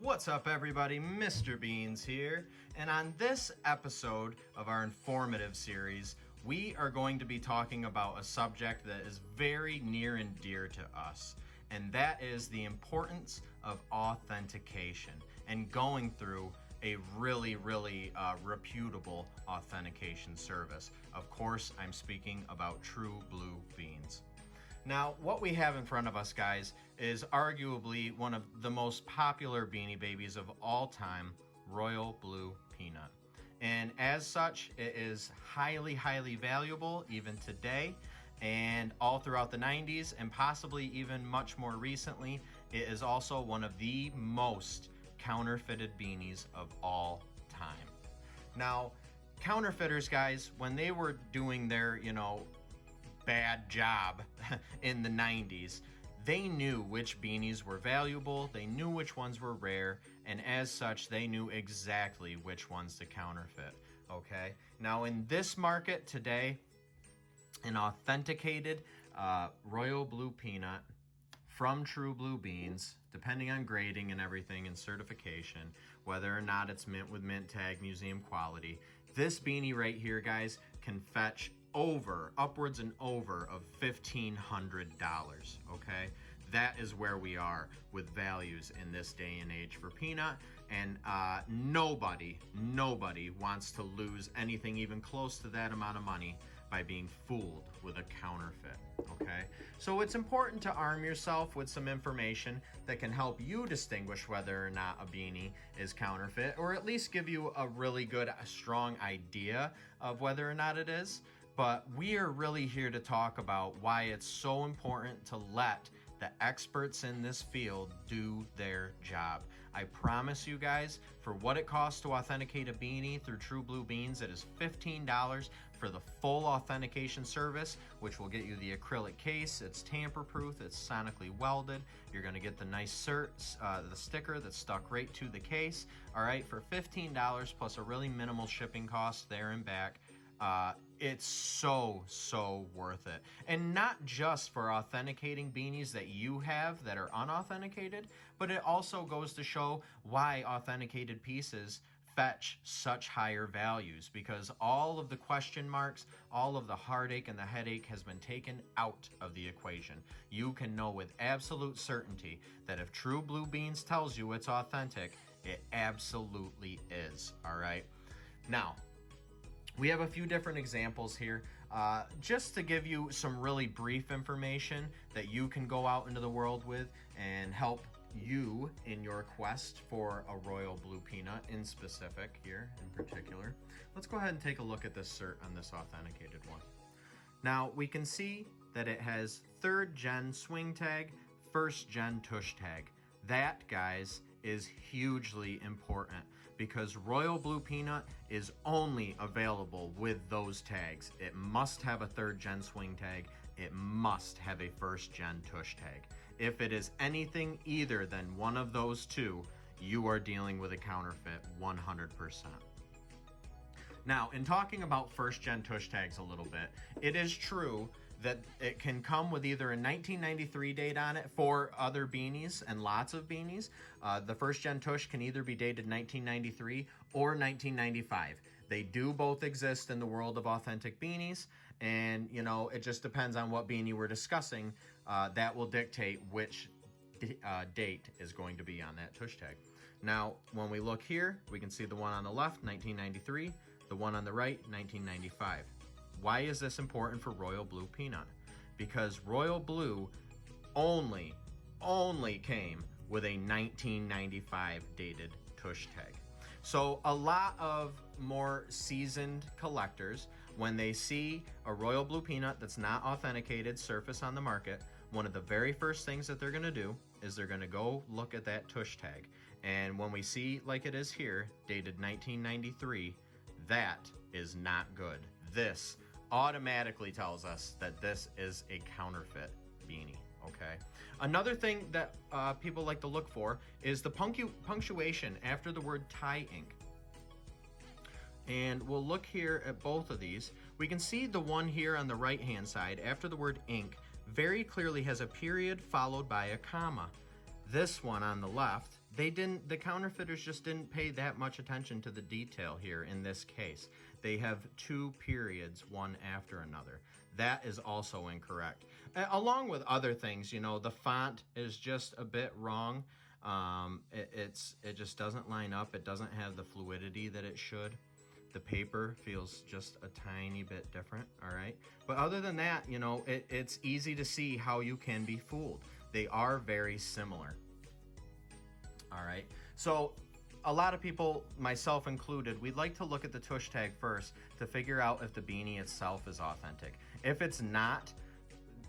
What's up, everybody? Mr. Beans here, and on this episode of our informative series, we are going to be talking about a subject that is very near and dear to us, and that is the importance of authentication and going through a really reputable authentication service. Of course, I'm speaking about True Blue Beans. Now, what we have in front of us, guys, is arguably one of the most popular Beanie Babies of all time, Royal Blue Peanut. And as such, it is highly valuable even today, and all throughout the 90s, and possibly even much more recently, it is also one of the most counterfeited beanies of all time. Now, counterfeiters, guys, when they were doing their, bad job in the 90s, they knew which beanies were valuable, they knew which ones were rare, and as such, they knew exactly which ones to counterfeit, okay? Now, in this market today, an authenticated Royal Blue Peanut from True Blue Beans, depending on grading and everything and certification, whether or not it's mint with mint tag, museum quality, this beanie right here, guys, can fetch upwards and over of $1,500, okay? That is where we are with values in this day and age for peanut, and nobody wants to lose anything even close to that amount of money by being fooled with a counterfeit, okay? So it's important to arm yourself with some information that can help you distinguish whether or not a beanie is counterfeit, or at least give you a really good, strong idea of whether or not it is. But we are really here to talk about why it's so important to let the experts in this field do their job. I promise you guys, for what it costs to authenticate a beanie through True Blue Beans, it is $15 for the full authentication service, which will get you the acrylic case. It's tamper-proof, it's sonically welded. You're gonna get the nice the sticker that's stuck right to the case. All right, for $15 plus a really minimal shipping cost there and back. It's so worth it. And not just for authenticating beanies that you have that are unauthenticated, but it also goes to show why authenticated pieces fetch such higher values, because all of the question marks, all of the heartache and the headache has been taken out of the equation. You can know with absolute certainty that if True Blue Beans tells you it's authentic, it absolutely is, all right? Now, we have a few different examples here, just to give you some really brief information that you can go out into the world with and help you in your quest for a Royal Blue Peanut in specific here in particular. Let's go ahead and take a look at this cert on this authenticated one. Now, we can see that it has 3rd gen swing tag, 1st gen tush tag. That, guys, is hugely important because Royal Blue Peanut is only available with those tags. It must have a 3rd gen swing tag. It must have a 1st gen tush tag. If it is anything either than one of those two, you are dealing with a counterfeit 100%. Now, in talking about 1st gen tush tags a little bit, it is true that it can come with either a 1993 date on it for other beanies and lots of beanies. The 1st gen tush can either be dated 1993 or 1995. They do both exist in the world of authentic beanies, and it just depends on what beanie we're discussing. That will dictate which date is going to be on that tush tag. Now, when we look here, we can see the one on the left, 1993, the one on the right, 1995. Why is this important for Royal Blue Peanut? Because Royal Blue only came with a 1995 dated tush tag. So a lot of more seasoned collectors, when they see a Royal Blue Peanut that's not authenticated surface on the market, one of the very first things that they're gonna do is they're gonna go look at that tush tag. And when we see, like it is here, dated 1993, that is not good. This automatically tells us that this is a counterfeit beanie, okay? Another thing that people like to look for is the punctuation after the word tie ink. And we'll look here at both of these. We can see the one here on the right-hand side after the word ink very clearly has a period followed by a comma. This one on the left the counterfeiters just didn't pay that much attention to the detail here in this case. They have 2 periods, one after another. That is also incorrect. Along with other things, you know, the font is just a bit wrong. It just doesn't line up. It doesn't have the fluidity that it should. The paper feels just a tiny bit different, all right? But other than that, you know, it's easy to see how you can be fooled. They are very similar. All right, so a lot of people, myself included, we'd like to look at the tush tag first to figure out if the beanie itself is authentic. If it's not,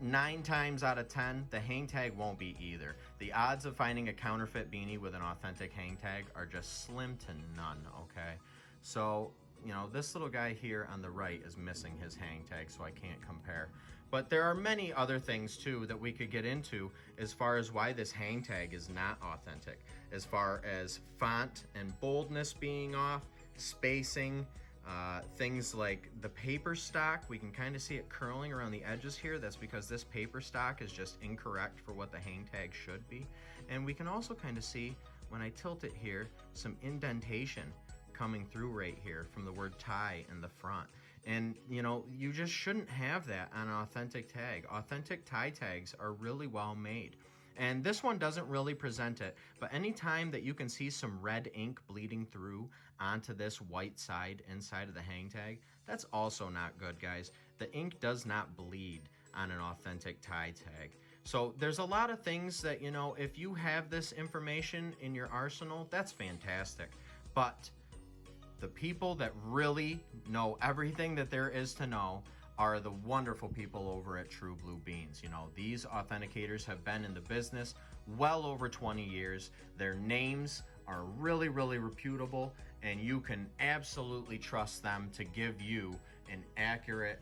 9 times out of 10, the hang tag won't be either. The odds of finding a counterfeit beanie with an authentic hang tag are just slim to none, okay? So, you know, this little guy here on the right is missing his hang tag, so I can't compare. But there are many other things too that we could get into as far as why this hang tag is not authentic. As far as font and boldness being off, spacing, things like the paper stock, we can kind of see it curling around the edges here. That's because this paper stock is just incorrect for what the hang tag should be. And we can also kind of see, when I tilt it here, some indentation coming through right here from the word tie in the front. And, you know, you just shouldn't have that on an authentic tag. Authentic tie tags are really well made. And this one doesn't really present it, but anytime that you can see some red ink bleeding through onto this white side inside of the hang tag, that's also not good, guys. The ink does not bleed on an authentic tie tag. So there's a lot of things that, you know, if you have this information in your arsenal, that's fantastic. But the people that really know everything that there is to know are the wonderful people over at True Blue Beans. You know, these authenticators have been in the business well over 20 years. Their names are really, really reputable, and you can absolutely trust them to give you an accurate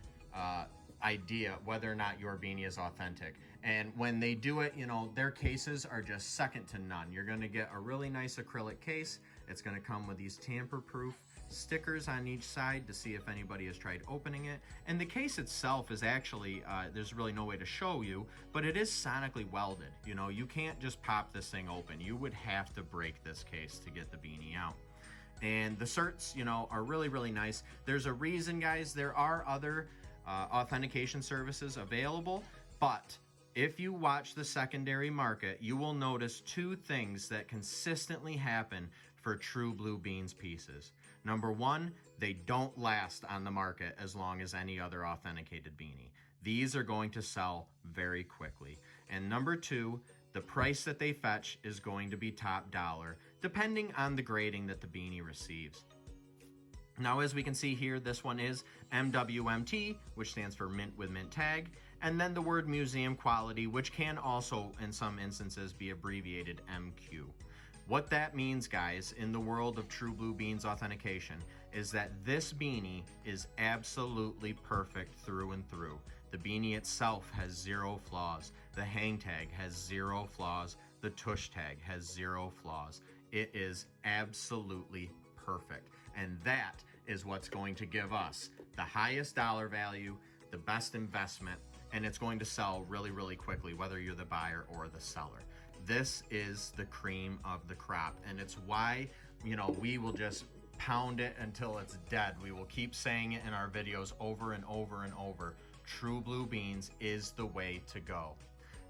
idea whether or not your beanie is authentic. And when they do it, you know, their cases are just second to none. You're gonna get a really nice acrylic case. It's gonna come with these tamper-proof stickers on each side to see if anybody has tried opening it. And the case itself is actually, there's really no way to show you, but it is sonically welded. You know, you can't just pop this thing open. You would have to break this case to get the beanie out. And the certs, you know, are really, really nice. There's a reason, guys. There are other authentication services available, but if you watch the secondary market, you will notice 2 things that consistently happen for True Blue Beans pieces. Number 1, they don't last on the market as long as any other authenticated beanie. These are going to sell very quickly. And number 2, the price that they fetch is going to be top dollar, depending on the grading that the beanie receives. Now, as we can see here, this one is MWMT, which stands for mint with mint tag, and then the word museum quality, which can also, in some instances, be abbreviated MQ. What that means, guys, in the world of True Blue Beans authentication is that this beanie is absolutely perfect through and through. The beanie itself has 0 flaws. The hang tag has 0 flaws. The tush tag has 0 flaws. It is absolutely perfect. And that is what's going to give us the highest dollar value, the best investment, and it's going to sell really, really quickly, whether you're the buyer or the seller. This is the cream of the crop, and it's why, you know, we will just pound it until it's dead. We will keep saying it in our videos over and over and over. True Blue Beans is the way to go.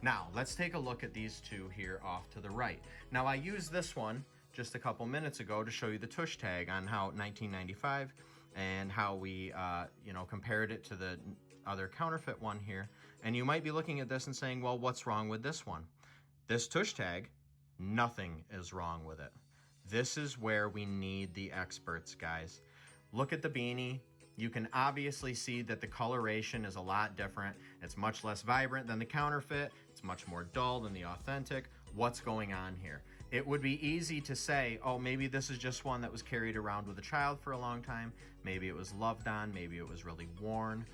Now, let's take a look at these 2 here off to the right. Now, I used this one just a couple minutes ago to show you the tush tag on how 1995 and how we, you know, compared it to the other counterfeit one here. And you might be looking at this and saying, well, what's wrong with this one? This tush tag, nothing is wrong with it. This is where we need the experts, guys. Look at the beanie. You can obviously see that the coloration is a lot different. It's much less vibrant than the counterfeit. It's much more dull than the authentic. What's going on here? It would be easy to say, oh, maybe this is just one that was carried around with a child for a long time. Maybe it was loved on. Maybe it was really worn.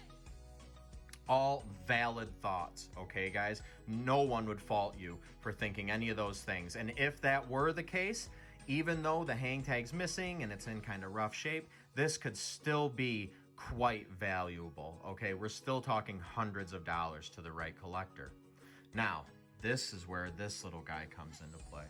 All valid thoughts, okay, guys? No one would fault you for thinking any of those things. And if that were the case, even though the hang tag's missing and it's in kind of rough shape, this could still be quite valuable, okay? We're still talking hundreds of dollars to the right collector. Now, this is where this little guy comes into play.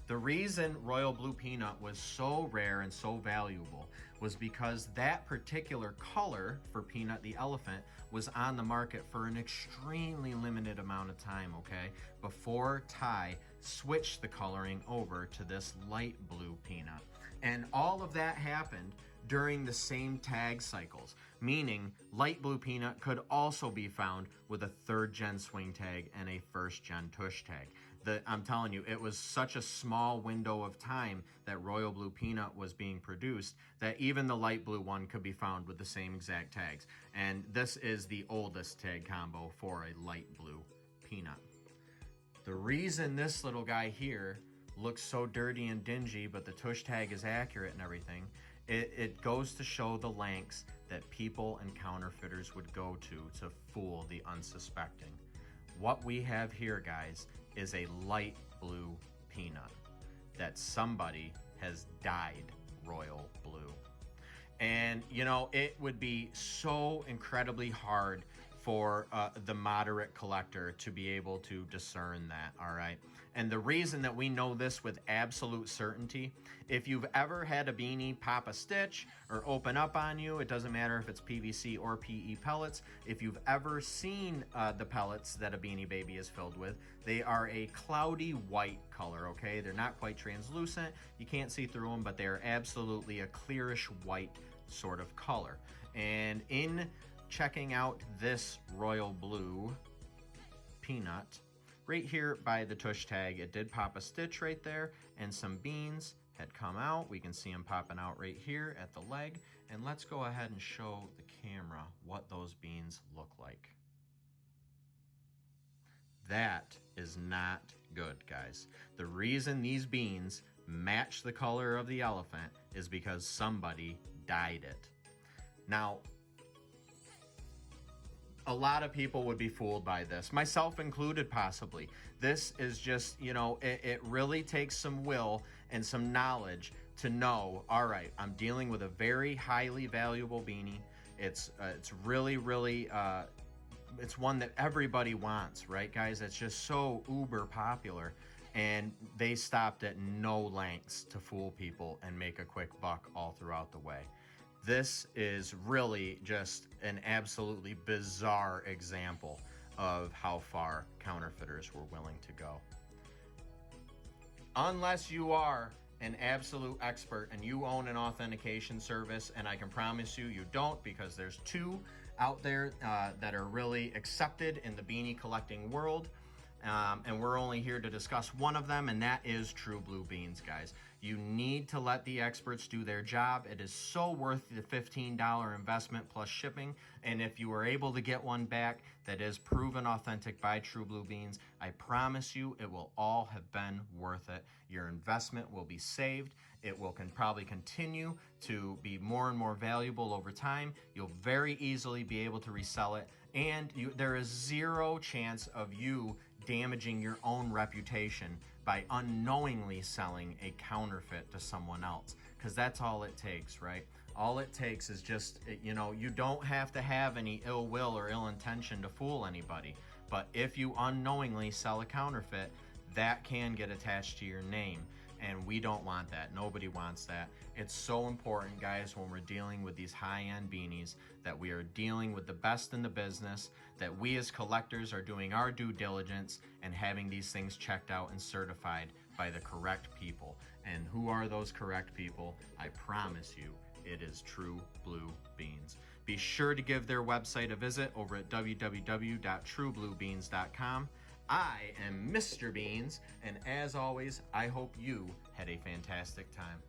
The reason Royal Blue Peanut was so rare and so valuable was because that particular color for Peanut the elephant was on the market for an extremely limited amount of time, okay? Before Ty switched the coloring over to this light blue peanut. And all of that happened during the same tag cycles, meaning light blue peanut could also be found with a 3rd gen swing tag and a 1st gen tush tag. I'm telling you, it was such a small window of time that Royal Blue Peanut was being produced that even the light blue one could be found with the same exact tags. And this is the oldest tag combo for a light blue peanut. The reason this little guy here looks so dirty and dingy, but the tush tag is accurate and everything, it goes to show the lengths that people and counterfeiters would go to fool the unsuspecting. What we have here, guys, is a light blue peanut that somebody has dyed royal blue. And, you know, it would be so incredibly hard for the moderate collector to be able to discern that, all right? And the reason that we know this with absolute certainty, if you've ever had a beanie pop a stitch or open up on you, it doesn't matter if it's PVC or PE pellets, if you've ever seen the pellets that a Beanie Baby is filled with, they are a cloudy white color, okay? They're not quite translucent, you can't see through them, but they are absolutely a clearish white sort of color. And in checking out this royal blue peanut, right here by the tush tag, it did pop a stitch right there, and some beans had come out. We can see them popping out right here at the leg. And let's go ahead and show the camera what those beans look like. That is not good, guys. The reason these beans match the color of the elephant is because somebody dyed it. Now, a lot of people would be fooled by this, myself included possibly. This is just, you know, it really takes some will and some knowledge to know, all right, I'm dealing with a very highly valuable beanie. It's really, it's one that everybody wants, right, guys? It's just so uber popular. And they stopped at no lengths to fool people and make a quick buck all throughout the way. This is really just an absolutely bizarre example of how far counterfeiters were willing to go. Unless you are an absolute expert and you own an authentication service, and I can promise you, you don't, because there's 2 out there that are really accepted in the beanie collecting world. And we're only here to discuss one of them, and that is True Blue Beans, guys. You need to let the experts do their job. It is so worth the $15 investment plus shipping. And if you are able to get one back that is proven authentic by True Blue Beans, I promise you it will all have been worth it. Your investment will be saved. It will probably continue to be more and more valuable over time. You'll very easily be able to resell it. And there is zero chance of you damaging your own reputation by unknowingly selling a counterfeit to someone else, because that's all it takes, right? All it takes is just, you know, you don't have to have any ill will or ill intention to fool anybody, but if you unknowingly sell a counterfeit, that can get attached to your name, and we don't want that. Nobody wants that. It's so important, guys, when we're dealing with these high-end beanies, that we are dealing with the best in the business, that we as collectors are doing our due diligence and having these things checked out and certified by the correct people. And who are those correct people? I promise you, it is True Blue Beans. Be sure to give their website a visit over at www.truebluebeans.com. I am Mr. Beans, and as always, I hope you had a fantastic time.